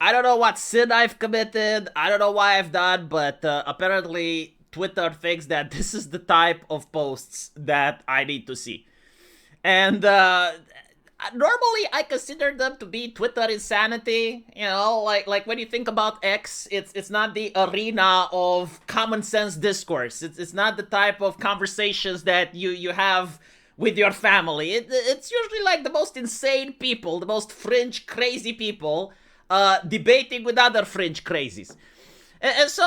I don't know what sin I've committed. I don't know why I've done, but apparently Twitter thinks that this is the type of posts that I need to see. And normally I consider them to be Twitter insanity. You know, like when you think about X, it's not the arena of common sense discourse. It's not the type of conversations that you have with your family. It's usually like the most insane people, the most fringe crazy people, debating with other fringe crazies. And so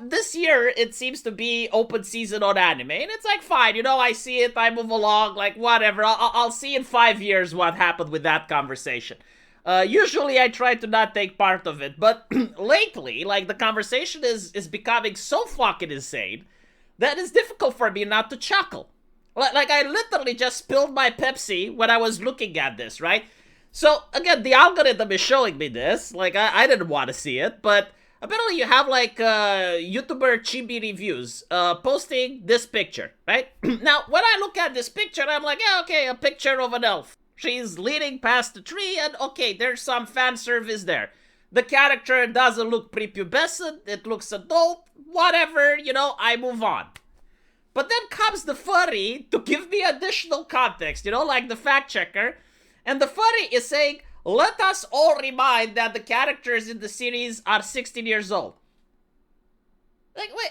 this year it seems to be open season on anime, and it's like fine, you know, I see it, I move along, like whatever. I'll see in 5 years what happened with that conversation. Usually I try to not take part of it, but lately, like the conversation is becoming so fucking insane that it's difficult for me not to chuckle. Like I literally just spilled my Pepsi when I was looking at this, right? So again, the algorithm is showing me this. Like I didn't want to see it, but apparently you have like YouTuber Chibi Reviews posting this picture, right? Now, when I look at this picture, I'm like, yeah, okay, a picture of an elf. She's leaning past the tree, and okay, there's some fan service there. The character doesn't look prepubescent, it looks adult, whatever, you know, I move on. But then comes the furry to give me additional context, you know, like the fact checker. And the furry is saying, let us all remind that the characters in the series are 16 years old. Like, wait,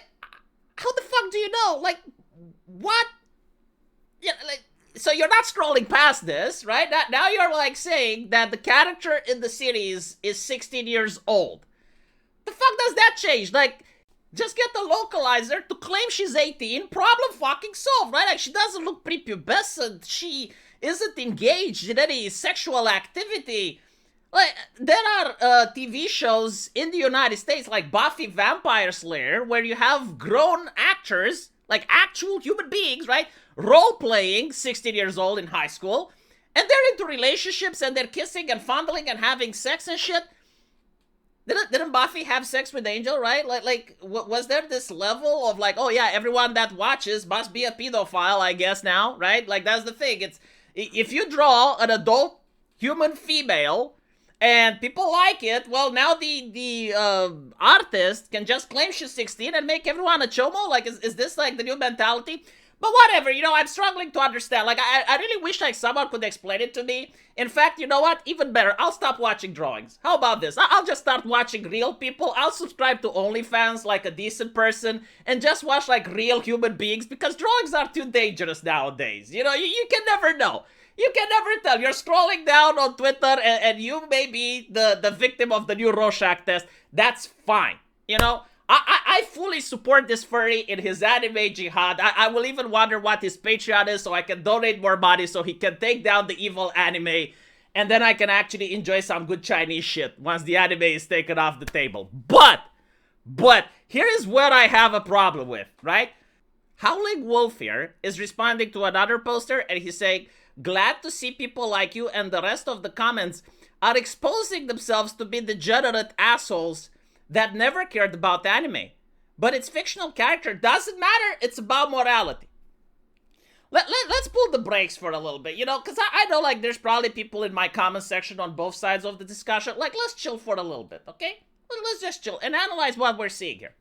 how the fuck do you know? Like, what? Yeah, like, so you're not scrolling past this, right? Now you're like saying that the character in the series is 16 years old. The fuck does that change? Like, just get the localizer to claim she's 18, problem fucking solved, right? Like, she doesn't look prepubescent, she isn't engaged in any sexual activity. Like, there are TV shows in the United States, like Buffy Vampire Slayer, where you have grown actors, like actual human beings, right? Role-playing 16 years old in high school, and they're into relationships, and they're kissing and fondling and having sex and shit. Didn't Buffy have sex with Angel, right? Like, was there this level of like, oh yeah, everyone that watches must be a pedophile, I guess now, right? Like, that's the thing. It's, if you draw an adult human female and people like it, well, now the artist can just claim she's 16 and make everyone a chomo? Like, is this like the new mentality? But whatever, you know, I'm struggling to understand. Like, I really wish like someone could explain it to me. In fact, you know what? Even better, I'll stop watching drawings. How about this? I'll just start watching real people. I'll subscribe to OnlyFans like a decent person and just watch like real human beings, because drawings are too dangerous nowadays. You know, you can never know. You can never tell. You're scrolling down on Twitter and you may be the victim of the new Rorschach test. That's fine. You know? I fully support this furry in his anime jihad. I will even wonder what his Patreon is so I can donate more money so he can take down the evil anime, and then I can actually enjoy some good Chinese shit once the anime is taken off the table. But here is where I have a problem with, right? Howling Wolf here is responding to another poster, and he's saying, glad to see people like you and the rest of the comments are exposing themselves to be degenerate assholes that never cared about anime. But its fictional character doesn't matter, it's about morality. Let's pull the brakes for a little bit, you know, because I know, like, there's probably people in my comment section on both sides of the discussion. Like, let's chill for a little bit, okay? Let's just chill and analyze what we're seeing here.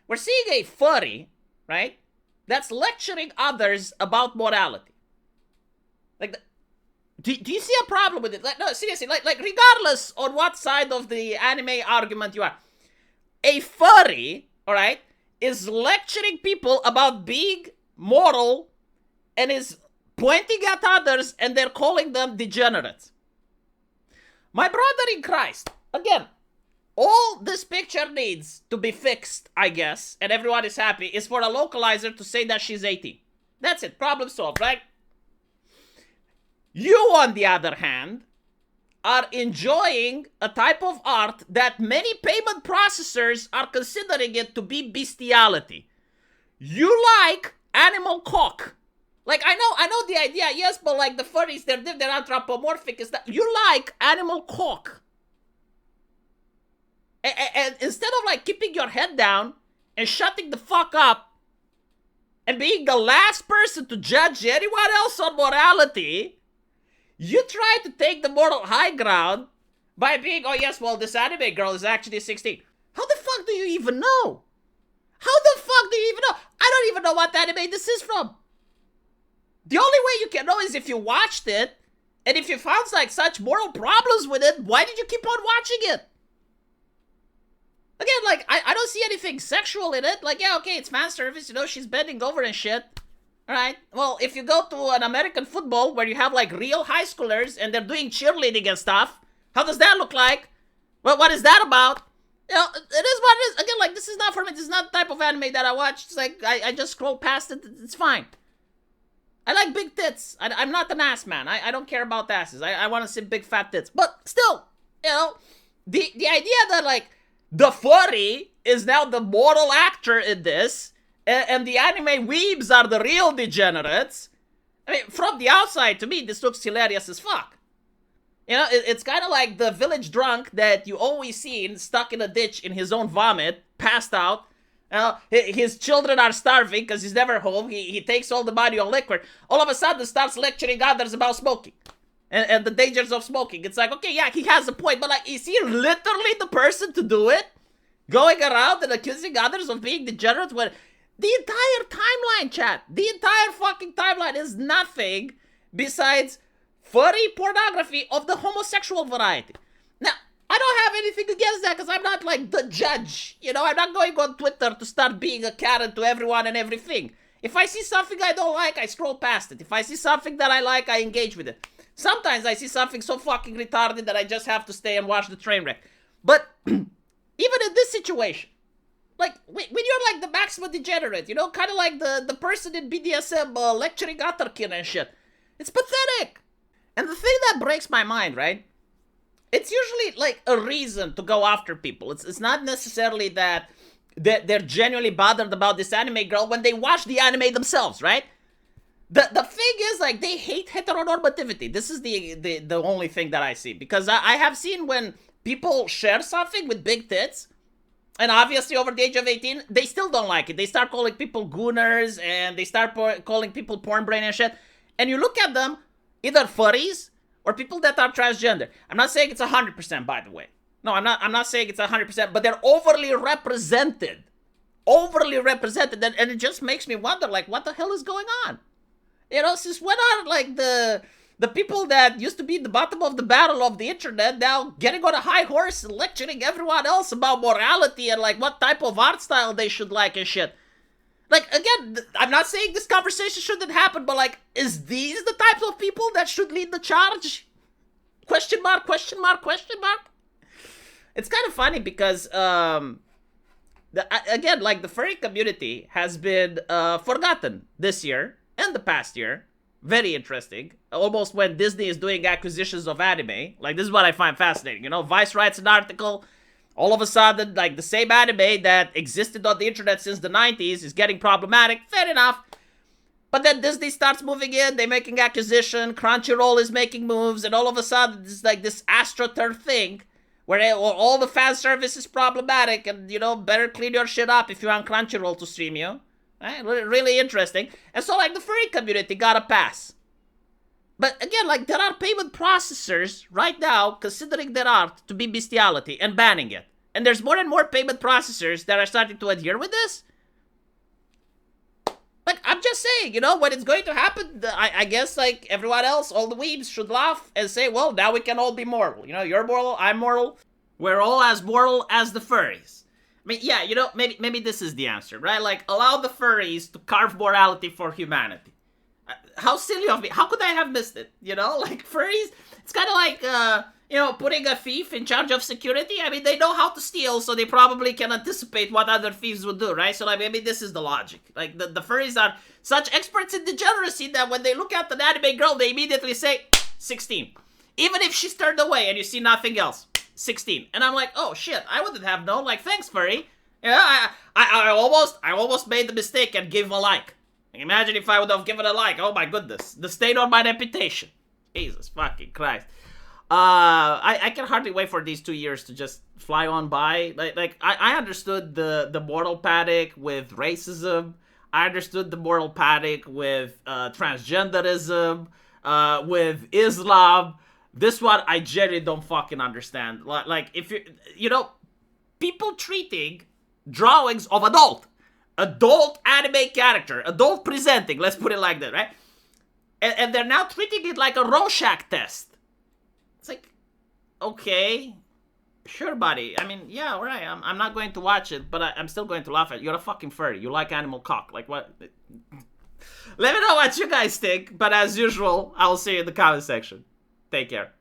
We're seeing a furry, right, that's lecturing others about morality. Like, do you see a problem with it? Like, no, seriously, like regardless on what side of the anime argument you are, a furry, alright, is lecturing people about being moral and is pointing at others and they're calling them degenerates. My brother in Christ, again, all this picture needs to be fixed, I guess, and everyone is happy, is for a localizer to say that she's 18. That's it, problem solved, right? You, on the other hand, are enjoying a type of art that many payment processors are considering it to be bestiality. You like animal cock. Like, I know the idea, yes, but like the furries, they're anthropomorphic. Is that you like animal cock? And instead of like keeping your head down and shutting the fuck up and being the last person to judge anyone else on morality, you try to take the moral high ground by being, oh yes, well, this anime girl is actually 16. How the fuck do you even know? How the fuck do you even know? I don't even know what anime this is from. The only way you can know is if you watched it, and if you found like such moral problems with it, why did you keep on watching it? Again, like, I don't see anything sexual in it. Like, yeah, okay, it's fan service, you know, she's bending over and shit. Alright, well, if you go to an American football where you have like real high schoolers and they're doing cheerleading and stuff, how does that look like? Well, what is that about? You know, it is what it is. Again, like, this is not for me. This is not the type of anime that I watch. It's like, I just scroll past it. It's fine. I like big tits. I'm not an ass man. I don't care about asses. I want to see big fat tits. But still, you know, the idea that, like, the furry is now the moral actor in this, and the anime weebs are the real degenerates. I mean, from the outside, to me, this looks hilarious as fuck. You know, it's kind of like the village drunk that you always see stuck in a ditch in his own vomit, passed out. You know, his children are starving because he's never home. He takes all the money on liquor. All of a sudden starts lecturing others about smoking. And the dangers of smoking. It's like, okay, yeah, he has a point, but like, is he literally the person to do it? Going around and accusing others of being degenerates when the entire timeline, chat, the entire fucking timeline is nothing besides furry pornography of the homosexual variety. Now, I don't have anything against that because I'm not like the judge. You know, I'm not going on Twitter to start being a Karen to everyone and everything. If I see something I don't like, I scroll past it. If I see something that I like, I engage with it. Sometimes I see something so fucking retarded that I just have to stay and watch the train wreck. But even in this situation, like, when you're like the maximum degenerate, you know, kind of like the person in BDSM lecturing Otterkin and shit, it's pathetic. And the thing that breaks my mind, right? It's usually like a reason to go after people. It's not necessarily that they're genuinely bothered about this anime girl when they watch the anime themselves, right? The thing is, like, they hate heteronormativity. This is the only thing that I see. Because I have seen when people share something with big tits, and obviously over the age of 18, they still don't like it. They start calling people gooners, and they start calling people porn brain and shit. And you look at them, either furries or people that are transgender. I'm not saying it's 100%, by the way. No, I'm not saying it's 100%, but they're overly represented. Overly represented, and it just makes me wonder, like, what the hell is going on? You know, since when are, like, the people that used to be at the bottom of the barrel of the internet now getting on a high horse and lecturing everyone else about morality and, like, what type of art style they should like and shit? Like, again, I'm not saying this conversation shouldn't happen, but, like, is these the types of people that should lead the charge? Question mark, question mark, question mark? It's kind of funny because, again, like, the furry community has been forgotten this year and the past year. Very interesting. Almost when Disney is doing acquisitions of anime. Like, this is what I find fascinating. You know, Vice writes an article. All of a sudden, like, the same anime that existed on the internet since the 90s is getting problematic. Fair enough. But then Disney starts moving in. They're making acquisition. Crunchyroll is making moves. And all of a sudden, it's like this AstroTurf thing where all the fan service is problematic. And, you know, better clean your shit up if you're on Crunchyroll to stream you. Right? Really interesting. And so, like, the furry community got a pass. But again, like, there are payment processors right now considering their art to be bestiality and banning it. And there's more and more payment processors that are starting to adhere with this. Like, I'm just saying, you know, when it's going to happen, I guess, like, everyone else, all the weebs should laugh and say, well, now we can all be moral. You know, you're moral, I'm moral. We're all as moral as the furries. I mean, yeah, you know, maybe this is the answer, right? Like, allow the furries to carve morality for humanity. How silly of me. How could I have missed it? You know, like, furries, it's kind of like, you know, putting a thief in charge of security. I mean, they know how to steal, so they probably can anticipate what other thieves would do, right? So, like, maybe this is the logic. Like, the furries are such experts in degeneracy that when they look at an anime girl, they immediately say, 16. Even if she's turned away and you see nothing else, 16. And I'm like, oh, shit, I wouldn't have known. Like, thanks, furry. Yeah, I almost made the mistake and gave a like. Imagine if I would have given a like. Oh my goodness. The stain on my reputation. Jesus fucking Christ. I can hardly wait for these 2 years to just fly on by. Like I understood the moral panic with racism. I understood the moral panic with transgenderism, with Islam. This one I genuinely don't fucking understand. Like, if you know, people treating drawings of adult anime character, adult presenting, let's put it like that, right? And they're now treating it like a Rorschach test. It's like, okay, sure, buddy. I mean, yeah, all right. I'm not going to watch it, but I'm still going to laugh at it. You're a fucking furry. You like animal cock. Like, what? Let me know what you guys think. But as usual, I will see you in the comment section. Take care.